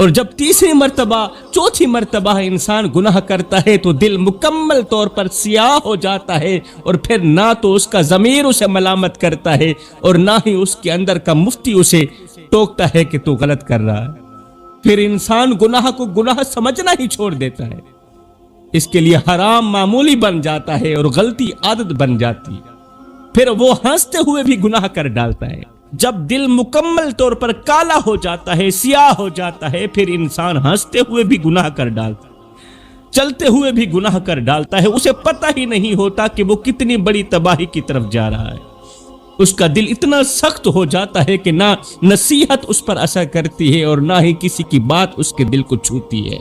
اور جب تیسری مرتبہ چوتھی مرتبہ انسان گناہ کرتا ہے تو دل مکمل طور پر سیاہ ہو جاتا ہے، اور پھر نہ تو اس کا ضمیر اسے ملامت کرتا ہے اور نہ ہی اس کے اندر کا مفتی اسے ٹوکتا ہے کہ تو غلط کر رہا ہے۔ پھر انسان گناہ کو گناہ سمجھنا ہی چھوڑ دیتا ہے، اس کے لیے حرام معمولی بن جاتا ہے اور غلطی عادت بن جاتی ہے۔ پھر وہ ہنستے ہوئے بھی گناہ کر ڈالتا ہے۔ جب دل مکمل طور پر کالا ہو جاتا ہے، سیاہ ہو جاتا ہے، پھر انسان ہنستے ہوئے بھی گناہ کر ڈالتا ہے، چلتے ہوئے بھی گناہ کر ڈالتا ہے، اسے پتہ ہی نہیں ہوتا کہ وہ کتنی بڑی تباہی کی طرف جا رہا ہے۔ اس کا دل اتنا سخت ہو جاتا ہے کہ نہ نصیحت اس پر اثر کرتی ہے اور نہ ہی کسی کی بات اس کے دل کو چھوتی ہے۔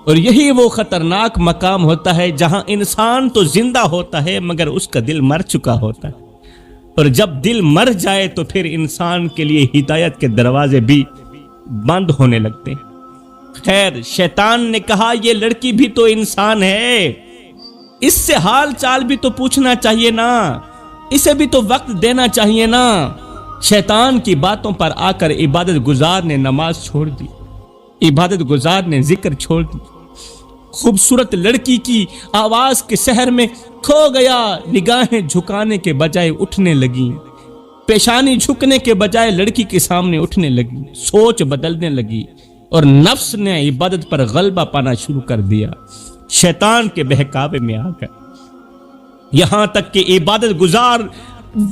اور یہی وہ خطرناک مقام ہوتا ہے جہاں انسان تو زندہ ہوتا ہے مگر اس کا دل مر چکا ہوتا ہے، اور جب دل مر جائے تو پھر انسان کے لیے ہدایت کے دروازے بھی بند ہونے لگتے ہیں۔ خیر، شیطان نے کہا یہ لڑکی بھی تو انسان ہے، اس سے حال چال بھی تو پوچھنا چاہیے نا، اسے بھی تو وقت دینا چاہیے نا۔ شیطان کی باتوں پر آ کر عبادت گزار نے نماز چھوڑ دی، عبادت گزار نے ذکر چھوڑ دی، خوبصورت لڑکی کی آواز کے سحر میں کھو گیا، نگاہیں جھکانے کے بجائے اٹھنے لگیں، پیشانی جھکنے کے بجائے لڑکی کے سامنے اٹھنے لگی، سوچ بدلنے لگی اور نفس نے عبادت پر غلبہ پانا شروع کر دیا شیطان کے بہکاوے میں آ کر، یہاں تک کہ عبادت گزار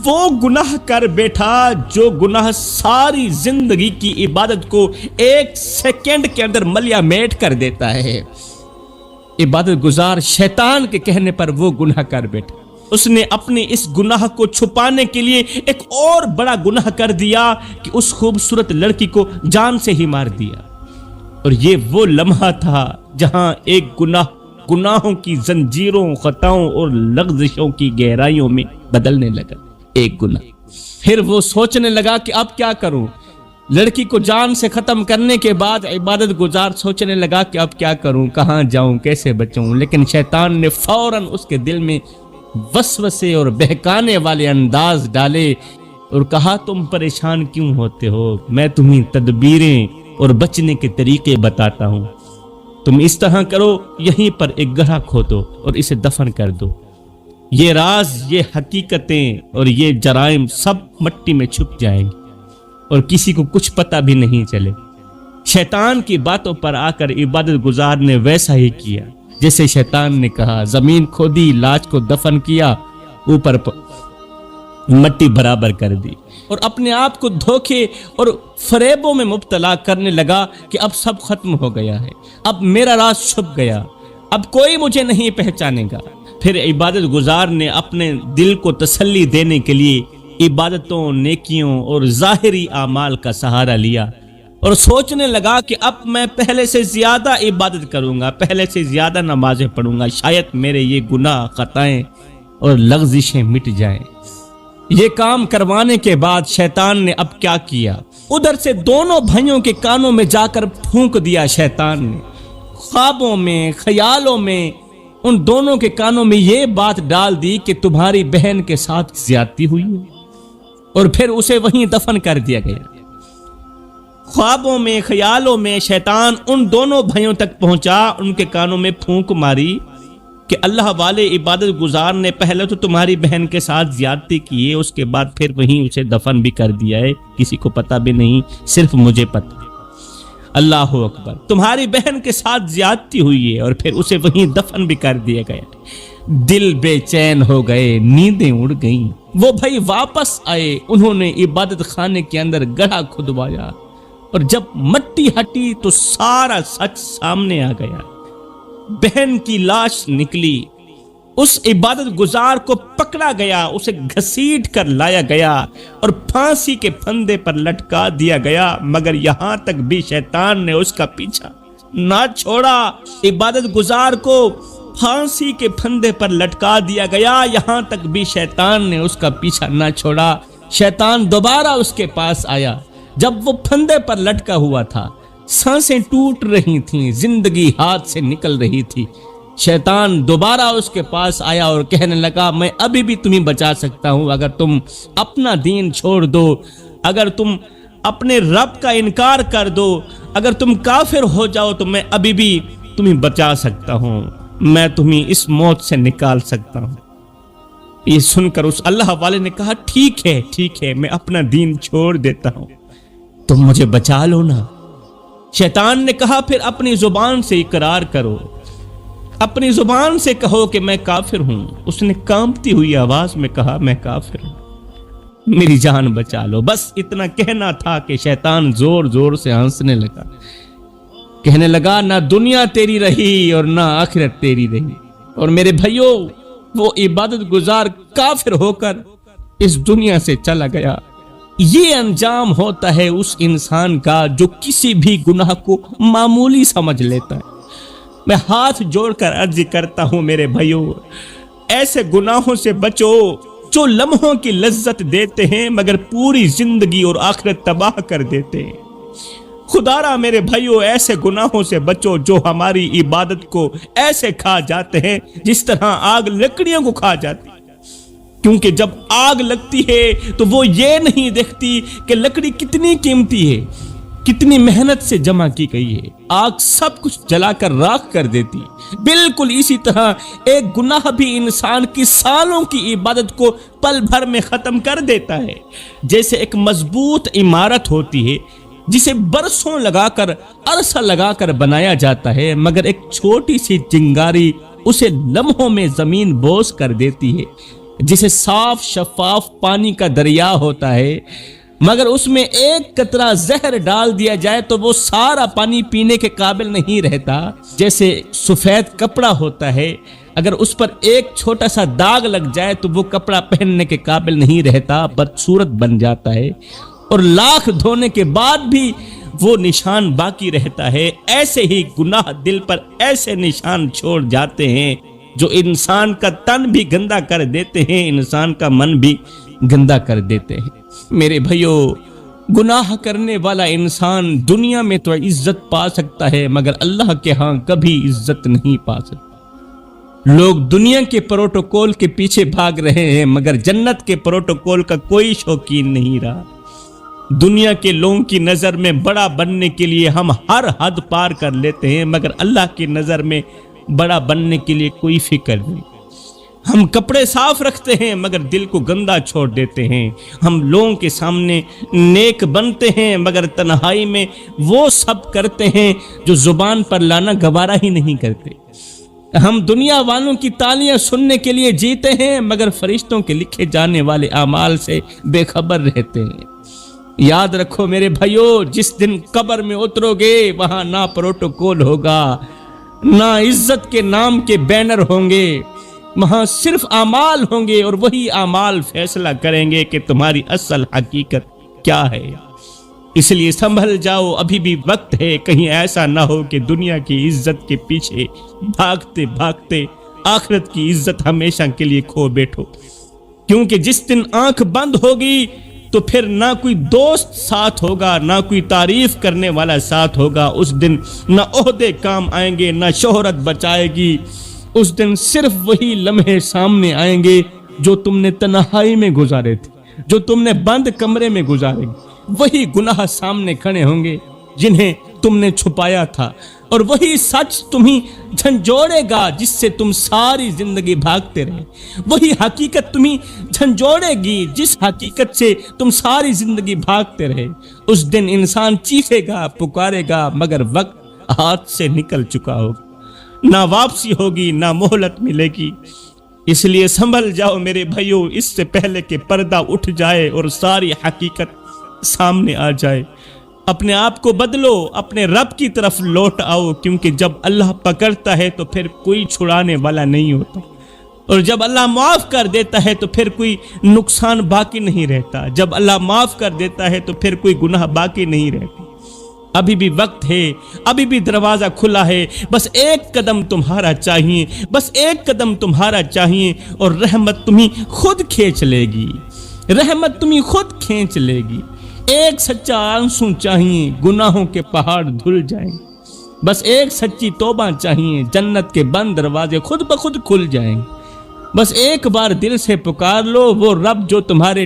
وہ گناہ کر بیٹھا جو گناہ ساری زندگی کی عبادت کو ایک سیکنڈ کے اندر ملیا میٹ کر دیتا ہے۔ عبادت گزار شیطان کے کہنے پر وہ گناہ کر بیٹھا، اس نے اپنے اس گناہ کو چھپانے کے لیے ایک اور بڑا گناہ کر دیا کہ اس خوبصورت لڑکی کو جان سے ہی مار دیا۔ اور یہ وہ لمحہ تھا جہاں ایک گناہوں کی زنجیروں، خطاؤں اور لغزشوں کی گہرائیوں میں بدلنے لگا ایک گناہ۔ پھر وہ سوچنے لگا کہ اب کیا کروں۔ لڑکی کو جان سے ختم کرنے کے بعد عبادت گزار سوچنے لگا کہ اب کیا کروں، کہاں جاؤں، کیسے بچوں، لیکن شیطان نے فوراً اس کے دل میں وسوسے اور بہکانے والے انداز ڈالے اور کہا تم پریشان کیوں ہوتے ہو، میں تمہیں تدبیریں اور بچنے کے طریقے بتاتا ہوں، تم اس طرح کرو، یہیں پر ایک گڑھا کھودو اور اسے دفن کر دو، یہ راز، یہ حقیقتیں اور یہ جرائم سب مٹی میں چھپ جائیں گے اور کسی کو کچھ پتہ بھی نہیں چلے۔ شیطان کی باتوں پر آ کر عبادت گزار نے ویسا ہی کیا جیسے شیطان نے کہا، زمین کھودی، لاش کو دفن کیا، اوپر مٹی برابر کر دی اور اپنے آپ کو دھوکے اور فریبوں میں مبتلا کرنے لگا کہ اب سب ختم ہو گیا ہے، اب میرا راز چھپ گیا، اب کوئی مجھے نہیں پہچانے گا۔ پھر عبادت گزار نے اپنے دل کو تسلی دینے کے لیے عبادتوں، نیکیوں اور ظاہری اعمال کا سہارا لیا اور سوچنے لگا کہ اب میں پہلے سے زیادہ عبادت کروں گا، پہلے سے زیادہ نمازیں پڑھوں گا، شاید میرے یہ گناہ، خطائیں اور لغزشیں مٹ جائیں۔ یہ کام کروانے کے بعد شیطان نے اب کیا کیا، ادھر سے دونوں بھائیوں کے کانوں میں جا کر پھونک دیا شیطان نے، خوابوں میں، خیالوں میں ان دونوں کے کانوں میں یہ بات ڈال دی کہ تمہاری بہن کے ساتھ زیادتی ہوئی ہے، اور پھر اسے وہیں دفن کر دیا گیا۔ خوابوں میں، خیالوں میں شیطان ان دونوں بھائیوں تک پہنچا، ان کے کانوں میں پھونک ماری کہ اللہ والے، عبادت گزار نے پہلے تو تمہاری بہن کے ساتھ زیادتی کی ہے، اس کے بعد پھر وہیں اسے دفن بھی کر دیا ہے، کسی کو پتہ بھی نہیں، صرف مجھے پتہ ہے۔ اللہ اکبر، تمہاری بہن کے ساتھ زیادتی ہوئی ہے اور پھر اسے وہیں دفن بھی کر دیا گیا۔ دل بے چین ہو گئے، نیندیں اڑ گئیں۔ وہ بھائی واپس آئے، انہوں نے عبادت خانے کے اندر گڑھا کھدوایا اور جب مٹی ہٹی تو سارا سچ سامنے آ گیا۔ بہن کی لاش نکلی، اس عبادت گزار کو پکڑا گیا، اسے گھسیٹ کر لایا گیا اور پھانسی کے پھندے پر لٹکا دیا گیا، مگر یہاں تک بھی شیطان نے اس کا پیچھا نہ چھوڑا۔ عبادت گزار کو پھانسی کے پھندے پر لٹکا دیا گیا، یہاں تک بھی شیطان نے اس کا پیچھا نہ چھوڑا۔ شیطان دوبارہ اس کے پاس آیا جب وہ پھندے پر لٹکا ہوا تھا، سانسیں ٹوٹ رہی تھیں، زندگی ہاتھ سے نکل رہی تھی۔ شیطان دوبارہ اس کے پاس آیا اور کہنے لگا، میں ابھی بھی تمہیں بچا سکتا ہوں اگر تم اپنا دین چھوڑ دو، اگر تم اپنے رب کا انکار کر دو، اگر تم کافر ہو جاؤ تو میں ابھی بھی تمہیں بچا سکتا ہوں، میں تمہیں اس موت سے نکال سکتا ہوں۔ یہ سن کر اس اللہ والے نے کہا ٹھیک ہے میں اپنا دین چھوڑ دیتا ہوں، تم مجھے بچا لو نا۔ شیطان نے کہا پھر اپنی زبان سے اقرار کرو، اپنی زبان سے کہو کہ میں کافر ہوں۔ اس نے کانپتی ہوئی آواز میں کہا میں کافر ہوں، میری جان بچا لو۔ بس اتنا کہنا تھا کہ شیطان زور زور سے ہنسنے لگا، کہنے لگا نہ دنیا تیری رہی اور نہ آخرت تیری رہی۔ اور میرے بھائیوں، وہ عبادت گزار کافر ہو کر اس دنیا سے چلا گیا۔ یہ انجام ہوتا ہے اس انسان کا جو کسی بھی گناہ کو معمولی سمجھ لیتا ہے۔ میں ہاتھ جوڑ کر عرض کرتا ہوں میرے بھائیوں، ایسے گناہوں سے بچو جو لمحوں کی لذت دیتے ہیں مگر پوری زندگی اور آخرت تباہ کر دیتے ہیں۔ خدا را میرے بھائیوں، ایسے گناہوں سے بچو جو ہماری عبادت کو ایسے کھا جاتے ہیں جس طرح آگ لکڑیوں کو کھا جاتی ہے۔ کیونکہ جب آگ لگتی ہے تو وہ یہ نہیں دیکھتی کہ لکڑی کتنی قیمتی ہے، کتنی محنت سے جمع کی گئی ہے، آگ سب کچھ جلا کر راکھ کر دیتی ہے۔ بالکل اسی طرح ایک گناہ بھی انسان کی سالوں کی عبادت کو پل بھر میں ختم کر دیتا ہے۔ جیسے ایک مضبوط عمارت ہوتی ہے جسے برسوں لگا کر، عرصہ لگا کر بنایا جاتا ہے، مگر ایک چھوٹی سی چنگاری اسے لمحوں میں زمین بوس کر دیتی ہے۔ جسے صاف شفاف پانی کا دریا ہوتا ہے، مگر اس میں ایک قطرہ زہر ڈال دیا جائے تو وہ سارا پانی پینے کے قابل نہیں رہتا۔ جیسے سفید کپڑا ہوتا ہے، اگر اس پر ایک چھوٹا سا داغ لگ جائے تو وہ کپڑا پہننے کے قابل نہیں رہتا، بدصورت بن جاتا ہے، اور لاکھ دھونے کے بعد بھی وہ نشان باقی رہتا ہے۔ ایسے ہی گناہ دل پر ایسے نشان چھوڑ جاتے ہیں جو انسان کا تن بھی گندا کر دیتے ہیں، انسان کا من بھی گندا کر دیتے ہیں۔ میرے بھائیوں، گناہ کرنے والا انسان دنیا میں تو عزت پا سکتا ہے مگر اللہ کے ہاں کبھی عزت نہیں پا سکتا۔ لوگ دنیا کے پروٹوکول کے پیچھے بھاگ رہے ہیں مگر جنت کے پروٹوکول کا کوئی شوقین نہیں رہا۔ دنیا کے لوگوں کی نظر میں بڑا بننے کے لیے ہم ہر حد پار کر لیتے ہیں مگر اللہ کی نظر میں بڑا بننے کے لیے کوئی فکر نہیں۔ ہم کپڑے صاف رکھتے ہیں مگر دل کو گندا چھوڑ دیتے ہیں۔ ہم لوگوں کے سامنے نیک بنتے ہیں مگر تنہائی میں وہ سب کرتے ہیں جو زبان پر لانا گوارا ہی نہیں کرتے۔ ہم دنیا والوں کی تالیاں سننے کے لیے جیتے ہیں مگر فرشتوں کے لکھے جانے والے اعمال سے بے خبر رہتے ہیں۔ یاد رکھو میرے بھائیوں، جس دن قبر میں اترو گے وہاں نہ پروٹوکول ہوگا، نہ عزت کے نام کے بینر ہوں گے، وہاں صرف اعمال ہوں گے اور وہی اعمال فیصلہ کریں گے کہ تمہاری اصل حقیقت کیا ہے۔ اس لیے سنبھل جاؤ، ابھی بھی وقت ہے، کہیں ایسا نہ ہو کہ دنیا کی عزت کے پیچھے بھاگتے بھاگتے آخرت کی عزت ہمیشہ کے لیے کھو بیٹھو۔ کیونکہ جس دن آنکھ بند ہوگی تو پھر نہ کوئی دوست ساتھ ہوگا، نہ کوئی تعریف کرنے والا ساتھ ہوگا۔ اس دن نہ عہدے کام آئیں گے، نہ شہرت بچائے گی۔ اس دن صرف وہی لمحے سامنے آئیں گے جو تم نے تنہائی میں گزارے تھے، جو تم نے بند کمرے میں گزارے۔ وہی گناہ سامنے کھڑے ہوں گے جنہیں تم نے چھپایا تھا، اور وہی سچ تمہیں جھنجھوڑے گا جس سے تم ساری زندگی بھاگتے رہے۔ وہی حقیقت تمہیں جھنجھوڑے گی جس حقیقت سے تم ساری زندگی بھاگتے رہے۔ اس دن انسان چیخے گا، پکارے گا، مگر وقت ہاتھ سے نکل چکا ہوگا، نہ واپسی ہوگی، نہ مہلت ملے گی۔ اس لیے سنبھل جاؤ میرے بھائیوں، اس سے پہلے کہ پردہ اٹھ جائے اور ساری حقیقت سامنے آ جائے۔ اپنے آپ کو بدلو، اپنے رب کی طرف لوٹ آؤ، کیونکہ جب اللہ پکڑتا ہے تو پھر کوئی چھڑانے والا نہیں ہوتا، اور جب اللہ معاف کر دیتا ہے تو پھر کوئی نقصان باقی نہیں رہتا۔ جب اللہ معاف کر دیتا ہے تو پھر کوئی گناہ باقی نہیں رہتی۔ ابھی بھی وقت ہے، ابھی بھی دروازہ کھلا ہے، بس ایک قدم تمہارا چاہیے، بس ایک قدم تمہارا چاہیے، اور رحمت تمہیں خود کھینچ لے گی، رحمت تمہیں خود کھینچ لے گی۔ ایک سچا آنسو چاہیے، گناہوں کے پہاڑ دھل جائیں، بس ایک سچی توبہ چاہیے، جنت کے بند دروازے خود بخود کھل جائیں۔ بس ایک بار دل سے پکار لو، وہ رب جو تمہارے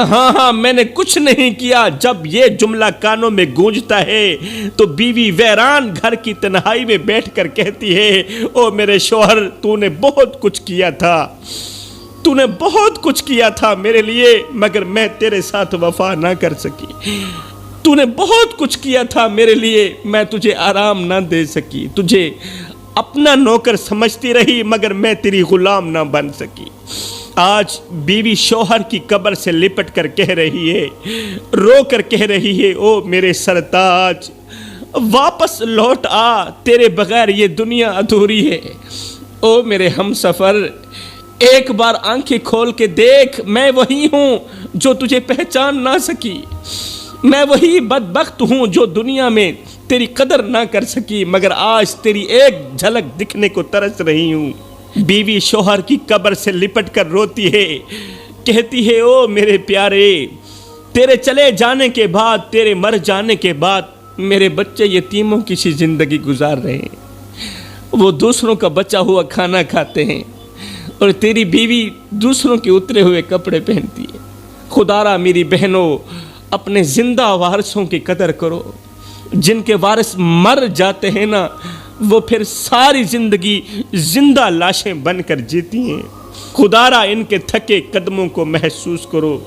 ہاں میں نے کچھ نہیں کیا۔ جب یہ جملہ کانوں میں گونجتا ہے تو بیوی ویران گھر کی تنہائی میں بیٹھ کر کہتی ہے، او میرے شوہر، تو نے بہت کچھ کیا تھا، تو نے بہت کچھ کیا تھا میرے لیے، مگر میں تیرے ساتھ وفا نہ کر سکی۔ تو نے بہت کچھ کیا تھا میرے لیے، میں تجھے آرام نہ دے سکی، تجھے اپنا نوکر سمجھتی رہی، مگر میں تیری غلام نہ بن سکی۔ آج بیوی شوہر کی قبر سے لپٹ کر کہہ رہی ہے، رو کر کہہ رہی ہے، او میرے سرتاج، واپس لوٹ آ، تیرے بغیر یہ دنیا ادھوری ہے۔ او میرے ہم سفر، ایک بار آنکھیں کھول کے دیکھ، میں وہی ہوں جو تجھے پہچان نہ سکی، میں وہی بدبخت ہوں جو دنیا میں تیری قدر نہ کر سکی، مگر آج تیری ایک جھلک دکھنے کو ترس رہی ہوں۔ بیوی شوہر کی قبر سے لپٹ کر روتی ہے، کہتی ہے، او میرے پیارے، تیرے چلے جانے کے بعد، تیرے مر جانے کے بعد میرے بچے یتیموں کی سی زندگی گزار رہے ہیں، وہ دوسروں کا بچا ہوا کھانا کھاتے ہیں، اور تیری بیوی دوسروں کے اترے ہوئے کپڑے پہنتی ہے۔ خدا را میری بہنوں، اپنے زندہ وارثوں کی قدر کرو، جن کے وارث مر جاتے ہیں نا، وہ پھر ساری زندگی زندہ لاشیں بن کر جیتی ہیں۔ خدا را ان کے تھکے قدموں کو محسوس کرو،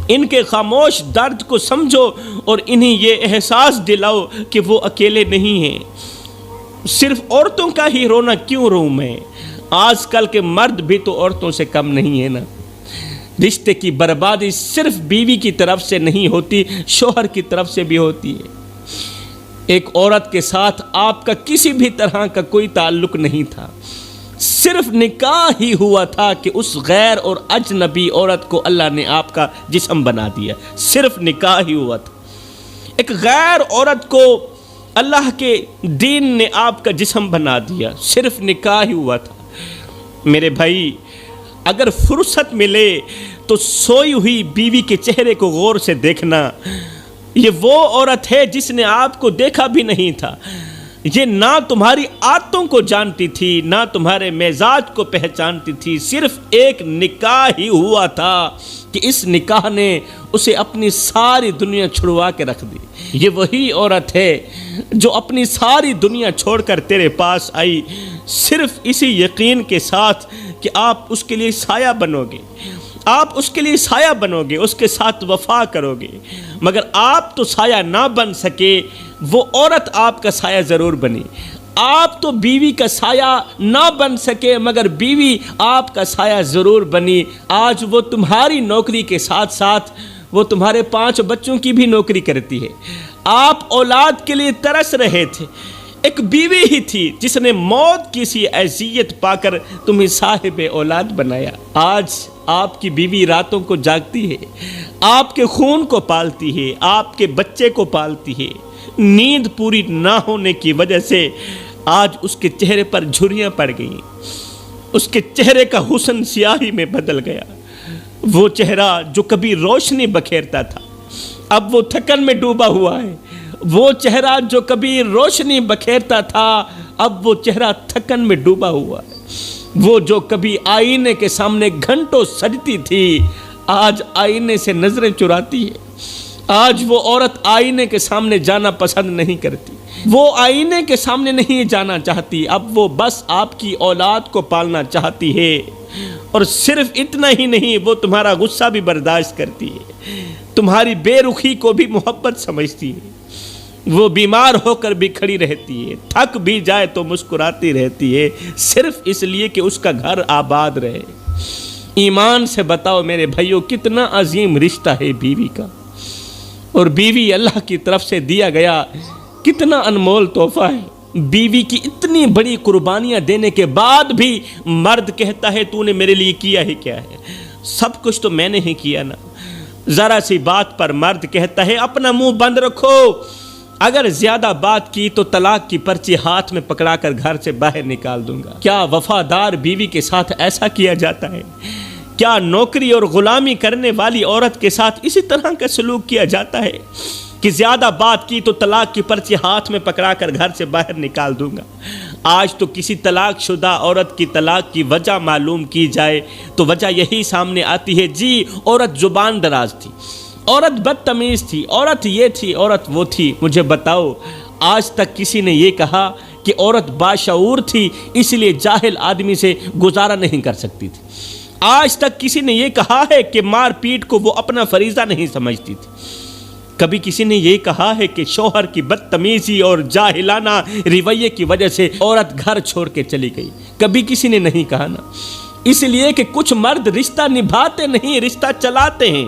ان کے خاموش درد کو سمجھو، اور انہیں یہ احساس دلاؤ کہ وہ اکیلے نہیں ہیں۔ صرف عورتوں کا ہی رونا کیوں روں میں؟ آج کل کے مرد بھی تو عورتوں سے کم نہیں ہے نا۔ رشتے کی بربادی صرف بیوی کی طرف سے نہیں ہوتی، شوہر کی طرف سے بھی ہوتی ہے۔ ایک عورت کے ساتھ آپ کا کسی بھی طرح کا کوئی تعلق نہیں تھا، صرف نکاح ہی ہوا تھا کہ اس غیر اور اجنبی عورت کو اللہ نے آپ کا جسم بنا دیا، صرف نکاح ہی ہوا تھا۔ ایک غیر عورت کو اللہ کے دین نے آپ کا جسم بنا دیا، صرف نکاح ہی ہوا تھا۔ میرے بھائی، اگر فرصت ملے تو سوئی ہوئی بیوی کے چہرے کو غور سے دیکھنا۔ یہ وہ عورت ہے جس نے آپ کو دیکھا بھی نہیں تھا، یہ نہ تمہاری عادتوں کو جانتی تھی، نہ تمہارے مزاج کو پہچانتی تھی، صرف ایک نکاح ہی ہوا تھا کہ اس نکاح نے اسے اپنی ساری دنیا چھڑوا کے رکھ دی۔ یہ وہی عورت ہے جو اپنی ساری دنیا چھوڑ کر تیرے پاس آئی، صرف اسی یقین کے ساتھ کہ آپ اس کے لیے سایہ بنو گے، آپ اس کے لیے سایہ بنو گے، اس کے ساتھ وفا کرو گے۔ مگر آپ تو سایہ نہ بن سکے، وہ عورت آپ کا سایہ ضرور بنی۔ آپ تو بیوی کا سایہ نہ بن سکے، مگر بیوی آپ کا سایہ ضرور بنی۔ آج وہ تمہاری نوکری کے ساتھ ساتھ وہ تمہارے 5 بچوں کی بھی نوکری کرتی ہے۔ آپ اولاد کے لیے ترس رہے تھے، ایک بیوی ہی تھی جس نے موت کی سی اذیت پا کر تمہیں صاحب اولاد بنایا۔ آج آپ کی بیوی راتوں کو جاگتی ہے، آپ کے خون کو پالتی ہے، آپ کے بچے کو پالتی ہے۔ نیند پوری نہ ہونے کی وجہ سے آج اس کے چہرے پر جھریاں پڑ گئیں، اس کے چہرے کا حسن سیاہی میں بدل گیا۔ وہ چہرہ جو کبھی روشنی بکھیرتا تھا، اب وہ تھکن میں ڈوبا ہوا ہے۔ وہ چہرہ جو کبھی روشنی بکھیرتا تھا، اب وہ چہرہ تھکن میں ڈوبا ہوا ہے۔ وہ جو کبھی آئینے کے سامنے گھنٹوں سجتی تھی، آج آئینے سے نظریں چراتی ہے۔ آج وہ عورت آئینے کے سامنے جانا پسند نہیں کرتی، وہ آئینے کے سامنے نہیں جانا چاہتی، اب وہ بس آپ کی اولاد کو پالنا چاہتی ہے۔ اور صرف اتنا ہی نہیں، وہ تمہارا غصہ بھی برداشت کرتی ہے، تمہاری بے رخی کو بھی محبت سمجھتی ہے۔ وہ بیمار ہو کر بھی کھڑی رہتی ہے، تھک بھی جائے تو مسکراتی رہتی ہے، صرف اس لیے کہ اس کا گھر آباد رہے۔ ایمان سے بتاؤ میرے بھائیوں، کتنا عظیم رشتہ ہے بیوی کا، اور بیوی اللہ کی طرف سے دیا گیا کتنا انمول تحفہ ہے۔ بیوی کی اتنی بڑی قربانیاں دینے کے بعد بھی مرد کہتا ہے تو نے میرے لیے کیا ہی کیا ہے، سب کچھ تو میں نے ہی کیا نا۔ ذرا سی بات پر مرد کہتا ہے اپنا منہ بند رکھو، اگر زیادہ بات کی تو طلاق کی پرچی ہاتھ میں پکڑا کر گھر سے باہر نکال دوں گا۔ کیا وفادار بیوی کے ساتھ ایسا کیا جاتا ہے؟ کیا نوکری اور غلامی کرنے والی عورت کے ساتھ اسی طرح کا سلوک کیا جاتا ہے کہ زیادہ بات کی تو طلاق کی پرچی ہاتھ میں پکڑا کر گھر سے باہر نکال دوں گا؟ آج تو کسی طلاق شدہ عورت کی طلاق کی وجہ معلوم کی جائے تو وجہ یہی سامنے آتی ہے، جی عورت زبان دراز تھی، عورت بدتمیز تھی، عورت یہ تھی، عورت وہ تھی۔ مجھے بتاؤ آج تک کسی نے یہ کہا کہ عورت باشعور تھی اس لیے جاہل آدمی سے گزارا نہیں کر سکتی تھی؟ آج تک کسی نے یہ کہا ہے کہ مار پیٹ کو وہ اپنا فریضہ نہیں سمجھتی تھی؟ کبھی کسی نے یہ کہا ہے کہ شوہر کی بدتمیزی اور جاہلانہ رویے کی وجہ سے عورت گھر چھوڑ کے چلی گئی؟ کبھی کسی نے نہیں کہا نا۔ اس لیے کہ کچھ مرد رشتہ نبھاتے نہیں، رشتہ چلاتے ہیں۔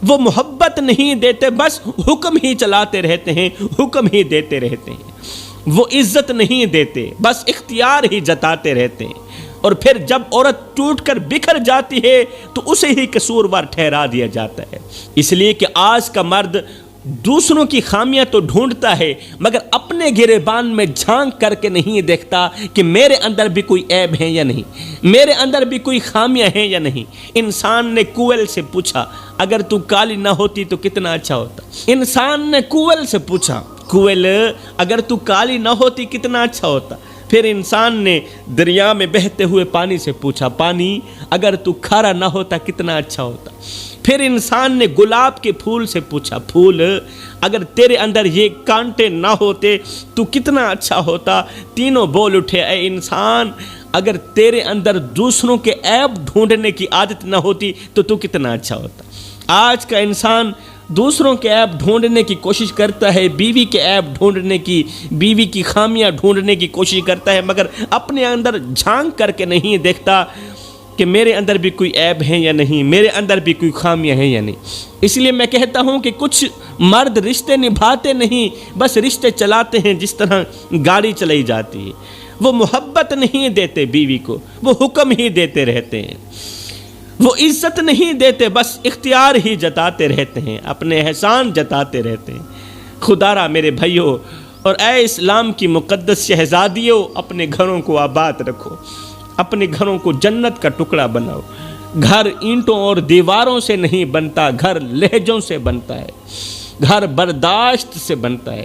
وہ محبت نہیں دیتے، بس حکم ہی چلاتے رہتے ہیں، حکم ہی دیتے رہتے ہیں۔ وہ عزت نہیں دیتے، بس اختیار ہی جتاتے رہتے ہیں۔ اور پھر جب عورت ٹوٹ کر بکھر جاتی ہے تو اسے ہی قصوروار ٹھہرا دیا جاتا ہے۔ اس لیے کہ آج کا مرد دوسروں کی خامیاں تو ڈھونڈتا ہے مگر اپنے گریبان میں جھانک کر کے نہیں دیکھتا کہ میرے اندر بھی کوئی عیب ہے یا نہیں، میرے اندر بھی کوئی خامیاں ہیں یا نہیں۔ انسان نے کوئل سے پوچھا اگر تو کالی نہ ہوتی تو کتنا اچھا ہوتا۔ انسان نے کوئل سے پوچھا، کوئل اگر تو کالی نہ ہوتی کتنا اچھا ہوتا۔ پھر انسان نے دریا میں بہتے ہوئے پانی سے پوچھا، پانی اگر تو کھارا نہ ہوتا کتنا اچھا ہوتا۔ پھر انسان نے گلاب کے پھول سے پوچھا، پھول اگر تیرے اندر یہ کانٹے نہ ہوتے تو کتنا اچھا ہوتا۔ تینوں بول اٹھے، اے انسان اگر تیرے اندر دوسروں کے عیب ڈھونڈنے کی عادت نہ ہوتی تو کتنا اچھا ہوتا۔ آج کا انسان دوسروں کے عیب ڈھونڈنے کی کوشش کرتا ہے، بیوی کے عیب ڈھونڈنے کی، بیوی کی خامیاں ڈھونڈنے کی کوشش کرتا ہے مگر اپنے اندر جھانک کر کے نہیں دیکھتا کہ میرے اندر بھی کوئی عیب ہے یا نہیں، میرے اندر بھی کوئی خامیاں ہیں یا نہیں۔ اس لیے میں کہتا ہوں کہ کچھ مرد رشتے نبھاتے نہیں، بس رشتے چلاتے ہیں جس طرح گاڑی چلائی جاتی ہے۔ وہ محبت نہیں دیتے بیوی کو، وہ حکم ہی دیتے رہتے ہیں۔ وہ عزت نہیں دیتے، بس اختیار ہی جتاتے رہتے ہیں، اپنے احسان جتاتے رہتے ہیں۔ خدا را میرے بھائیوں اور اے اسلام کی مقدس شہزادیوں، اپنے گھروں کو آباد رکھو، اپنے گھروں کو جنت کا ٹکڑا بناؤ۔ گھر اینٹوں اور دیواروں سے نہیں بنتا، گھر لہجوں سے بنتا ہے، گھر برداشت سے بنتا ہے،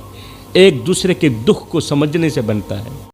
ایک دوسرے کے دکھ کو سمجھنے سے بنتا ہے۔